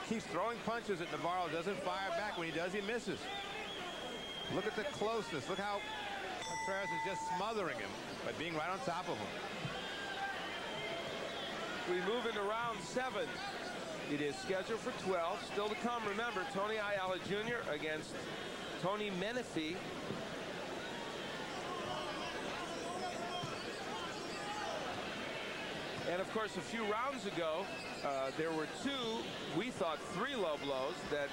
keeps throwing punches at Navarro, doesn't fire back. When he does, he misses. Look at the closeness. Look how Contreras is just smothering him by being right on top of him. We move into round 7. It is scheduled for 12. Still to come, remember, Tony Ayala Jr. against Tony Menifee. And of course, a few rounds ago, there were 2, we thought 3 low blows that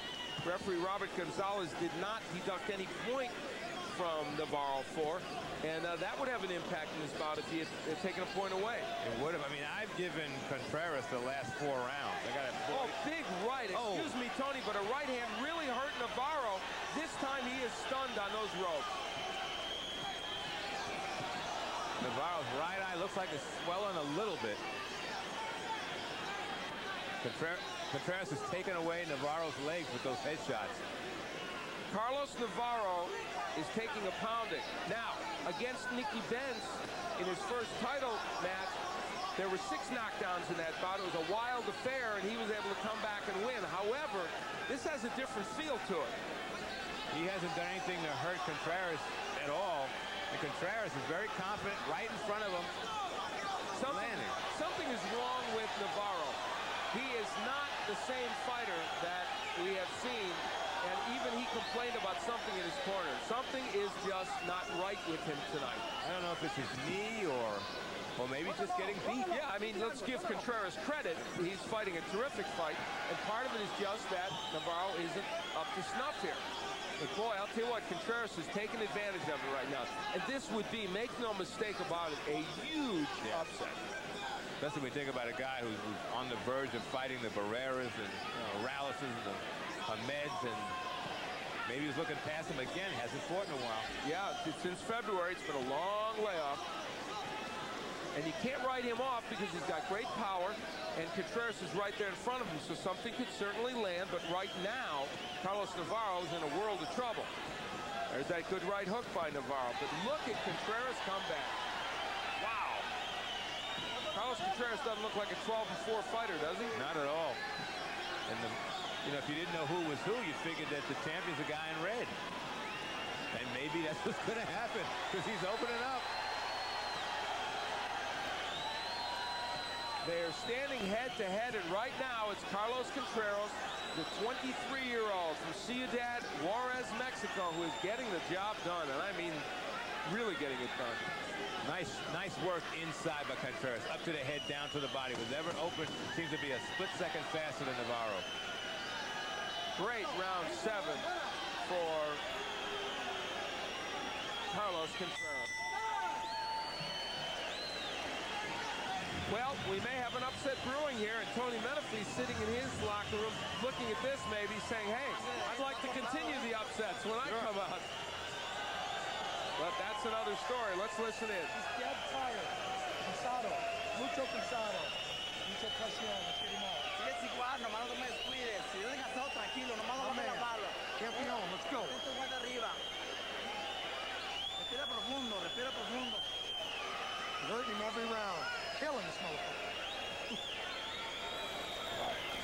referee Robert Gonzalez did not deduct any point from Navarro for. And that would have an impact in this bout if he had taken a point away. It would have. I mean, I've given Contreras the last 4 rounds. I got Oh, big right. Excuse me, Tony, but a right hand really hurt Navarro. This time he is stunned on those ropes. Navarro's right eye looks like it's swelling a little bit. Contreras has taken away Navarro's legs with those headshots. Carlos Navarro is taking a pounding. Now, against Nicky Benz in his first title match, there were 6 knockdowns in that bout. It was a wild affair, and he was able to come back and win. However, this has a different feel to it. He hasn't done anything to hurt Contreras at all. And Contreras is very confident right in front of him. Something is wrong with Navarro. He is not the same fighter that we have seen, and even he complained about something in his corner. Something is just not right with him tonight. I don't know if it's his knee or maybe just getting beat. Yeah, I mean, let's give Contreras credit. He's fighting a terrific fight, and part of it is just that Navarro isn't up to snuff here. But boy, I'll tell you what, Contreras is taking advantage of it right now. And this would be, make no mistake about it, a huge upset. Especially when we think about a guy who's on the verge of fighting the Barreras and Moraleses and the Ahmeds, and maybe he's looking past him again. Hasn't fought in a while. Yeah, since February, it's been a long layoff. And you can't write him off because he's got great power, and Contreras is right there in front of him, so something could certainly land. But right now, Carlos Navarro is in a world of trouble. There's that good right hook by Navarro. But look at Contreras come back. Wow. Carlos Contreras doesn't look like a 12-4 fighter, does he? Not at all. And if you didn't know who was who, you figured that the champion's a guy in red. And maybe that's what's going to happen because he's opening up. They're standing head-to-head, and right now it's Carlos Contreras, the 23-year-old from Ciudad Juarez, Mexico, who is getting the job done, and I mean really getting it done. Nice work inside by Contreras, up to the head, down to the body. Was ever open, seems to be a split second faster than Navarro. Great round 7 for Carlos Contreras. Well, we may have an upset brewing here, and Tony Menifee sitting in his locker room looking at this maybe saying, hey, I'd like to continue the upsets when I come out. But that's another story. Let's listen in. He's dead tired. Cansado. Mucho cansado. Mucha presión. Sigue igual, nomás no me descuides. Si yo cansado, tranquilo, nomás no me la bala. Campeón, let's go. Ponte guarda arriba. Respira profundo, respira profundo. Hurting him every round. Killing this motherfucker.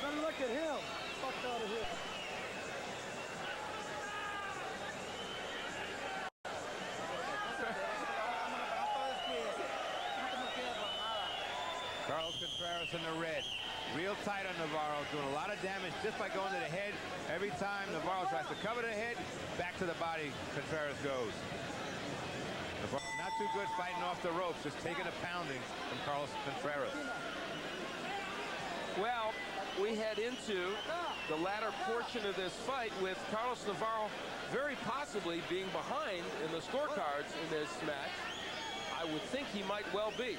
Better look at him. Fuck out of here. Carlos Contreras in the red. Real tight on Navarro, doing a lot of damage just by going to the head. Every time Navarro tries to cover the head, back to the body, Contreras goes. Navarro not too good fighting off the ropes, just taking a pounding from Carlos Contreras. Well, we head into the latter portion of this fight with Carlos Navarro very possibly being behind in the scorecards in this match. I would think he might well be.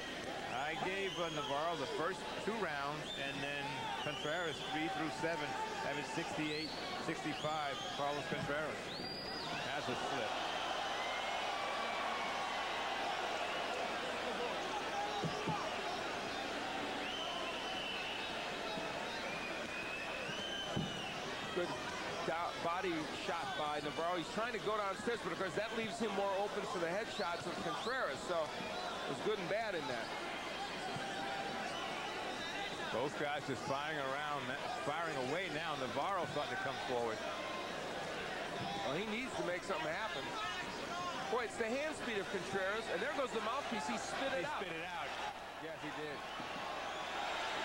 I gave Navarro the first 2 rounds, and then Contreras 3 through 7, having 68, 65, Carlos Contreras. That's a slip. Good body shot by Navarro. He's trying to go downstairs, but of course that leaves him more open for the headshots of Contreras. So it was good and bad in that. Both guys just firing away now. Navarro starting to come forward. Well, he needs to make something happen. Boy, it's the hand speed of Contreras, and there goes the mouthpiece. He spit it out. He spit it out. Yes, he did.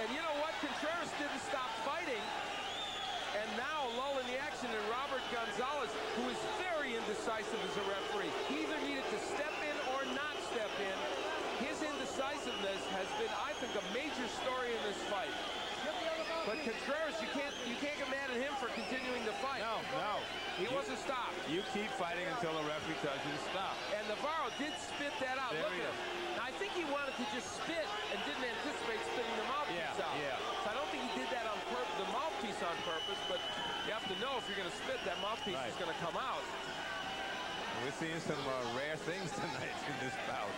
And you know what? Contreras didn't stop fighting. And now a lull in the action, and Robert Gonzalez, who is very indecisive as a referee. He either needed to step in or not step in. His indecisiveness has been, I think, a major story in this fight. But Contreras, you can't get mad at him for continuing to fight. No. He wasn't stopped. You keep fighting until the referee tells you to stop. And Navarro did spit that out. There Look at him. Now, I think he wanted to just spit and didn't anticipate spitting the mouthpiece out. Yeah. So I don't think he did that on purpose, the mouthpiece on purpose, but you have to know if you're going to spit, that mouthpiece is going to come out. We're seeing some rare things tonight in this bout.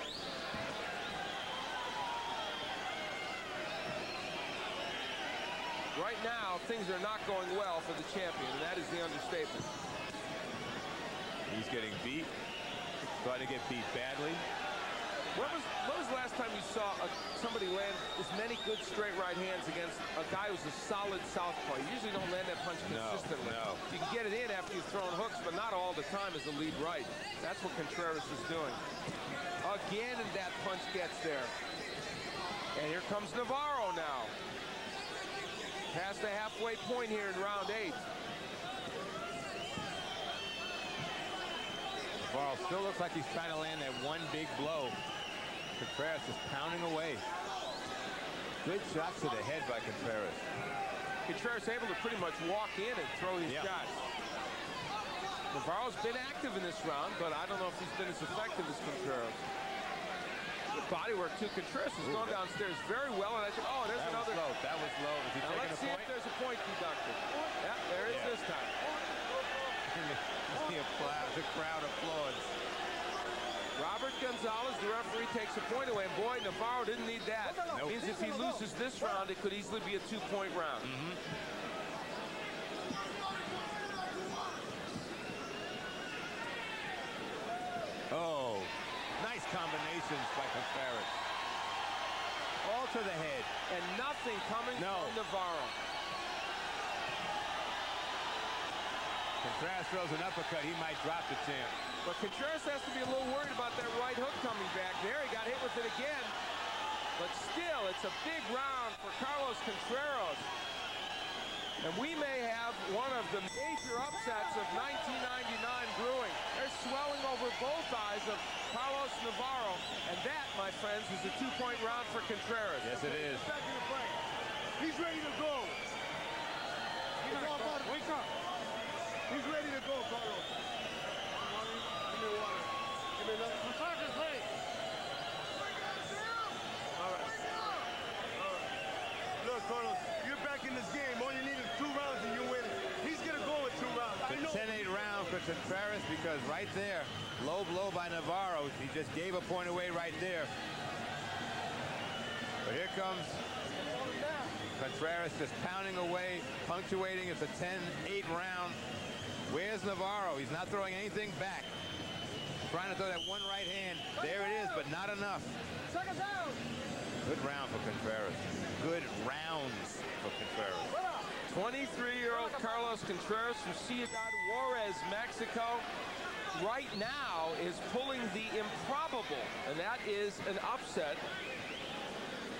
Right now, things are not going well for the champion, and that is the understatement. He's getting beat. Starting to get beat badly. When was the last time you saw somebody land as many good straight right hands against a guy who's a solid southpaw? You usually don't land that punch consistently. No. You can get it in after you've thrown hooks, but not all the time as a lead right. That's what Contreras is doing. Again, and that punch gets there. And here comes Navarro now. Past the halfway point here in round 8. Navarro still looks like he's trying to land that one big blow. Contreras is pounding away. Good shots to the head by Contreras. Contreras able to pretty much walk in and throw these shots. Navarro's been active in this round, but I don't know if he's been as effective as Contreras. Good body work too. Contreras has gone downstairs very well, and I think, oh, there's another. That was low. Is he now taking let's a see point? if there's a point deducted. Yeah, there is this time. The crowd applauds. Robert Gonzalez, the referee, takes a point away. And boy, Navarro didn't need that. Nope. Means if he loses this round, it could easily be a 2-point round. Oh, nice combinations by Contreras. All to the head. And nothing coming from Navarro. Contreras throws an uppercut, he might drop the champ. But Contreras has to be a little worried about that right hook coming back. There, he got hit with it again. But still, it's a big round for Carlos Contreras. And we may have one of the major upsets of 1999 brewing. There's swelling over both eyes of Carlos Navarro. And that, my friends, is a 2-point round for Contreras. Yes, it is. He's ready to go. Wake up. He's ready to go, Carlos. Give me water. Give me another. Massage ready. All right. Look, Carlos, you're back in this game. All you need is 2 rounds and you win. He's going to go with 2 rounds. It's a 10-8 round for Contreras because right there, low blow by Navarro. He just gave a point away right there. But here comes Contreras just pounding away, punctuating. It's a 10-8 round. Where's Navarro? He's not throwing anything back. Trying to throw that one right hand. There it is, but not enough. Good round for Contreras. Good rounds for Contreras. 23-year-old Carlos Contreras from Ciudad Juarez, Mexico, right now is pulling the improbable, and that is an upset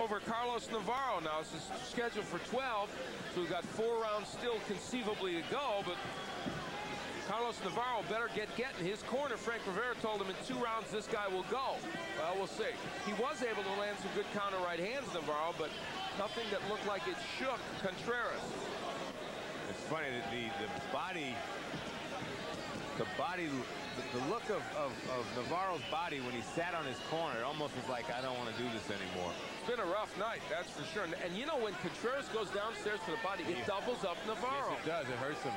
over Carlos Navarro. Now, this is scheduled for 12, so we've got 4 rounds still conceivably to go, but Carlos Navarro better get in his corner. Frank Rivera told him in 2 rounds this guy will go. Well, we'll see. He was able to land some good counter right hands, Navarro, but nothing that looked like it shook Contreras. It's funny that the look of Navarro's body when he sat on his corner, it almost was like, I don't want to do this anymore. It's been a rough night, that's for sure. And you know, when Contreras goes downstairs to the body, it doubles up Navarro. Yes, it does. It hurts him.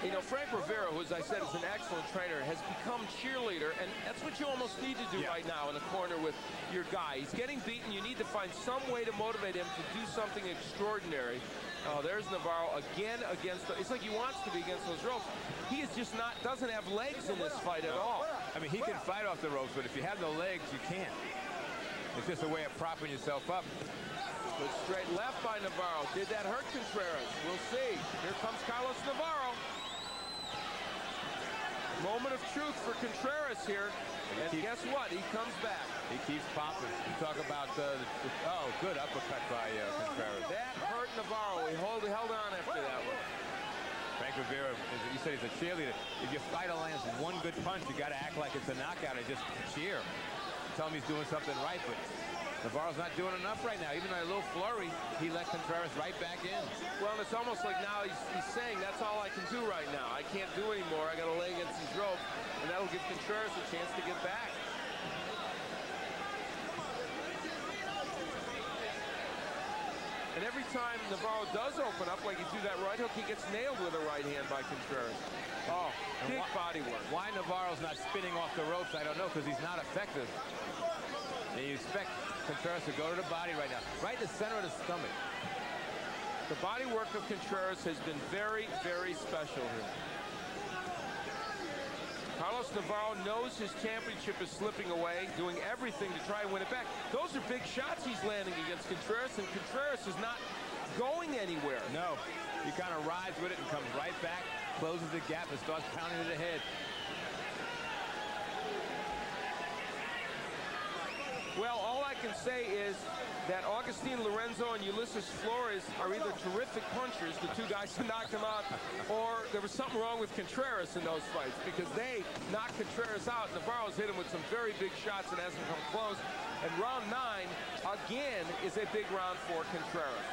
You know, Frank Rivera, who, as I said, is an excellent trainer, has become cheerleader, and that's what you almost need to do right now in the corner with your guy. He's getting beaten. You need to find some way to motivate him to do something extraordinary. Oh, there's Navarro again against it's like he wants to be against those ropes. He is just doesn't have legs in this fight at all. I mean, he can fight off the ropes, but if you have no legs, you can't. It's just a way of propping yourself up. Good straight left by Navarro. Did that hurt Contreras? We'll see. Here comes Carlos Navarro. Moment of truth for Contreras here. And guess what? He comes back. He keeps popping. You talk about oh, good uppercut by Contreras. That hurt Navarro. He held on after that one. Frank Rivera, you said he's a cheerleader. If your fighter lands one good punch, you got to act like it's a knockout and just cheer. Tell him he's doing something right, but Navarro's not doing enough right now. Even a little flurry, he let Contreras right back in. Well, it's almost like now he's saying that's all I can do right now. I can't do anymore. I got to lay against these ropes, and that'll give Contreras a chance to get back. And every time Navarro does open up, like he threw that right hook, he gets nailed with a right hand by Contreras. Oh, big body work. Why Navarro's not spinning off the ropes, I don't know, because he's not effective. And you expect Contreras to go to the body right now, right in the center of the stomach. The body work of Contreras has been very, very special here. Carlos Navarro knows his championship is slipping away, doing everything to try and win it back. Those are big shots he's landing against Contreras, and Contreras is not going anywhere. No, he kind of rides with it and comes right back, closes the gap, and starts pounding to the head. Well, all I can say is that Agustin Lorenzo and Ulysses Flores are either terrific punchers, the two guys who knocked him out, or there was something wrong with Contreras in those fights because they knocked Contreras out. Navarro's hit him with some very big shots and hasn't come close. And round 9, again, is a big round for Contreras.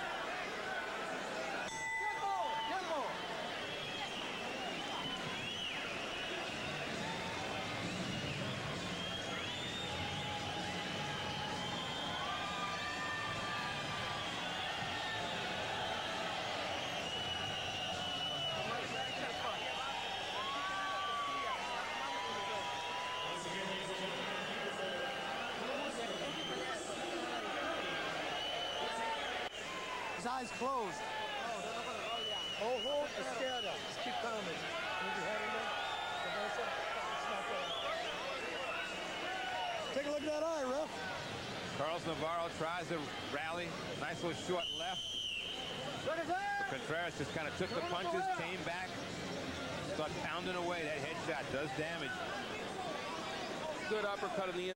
His eyes closed. Ojo, izquierda. Just keep calm. Move your head in there. Reverse it. Snap that. Take a look at that eye, ref. Carlos Navarro tries to rally. Nice little short left. Contreras just kind of took the punches, came back, started pounding away. That headshot does damage. Good uppercut in the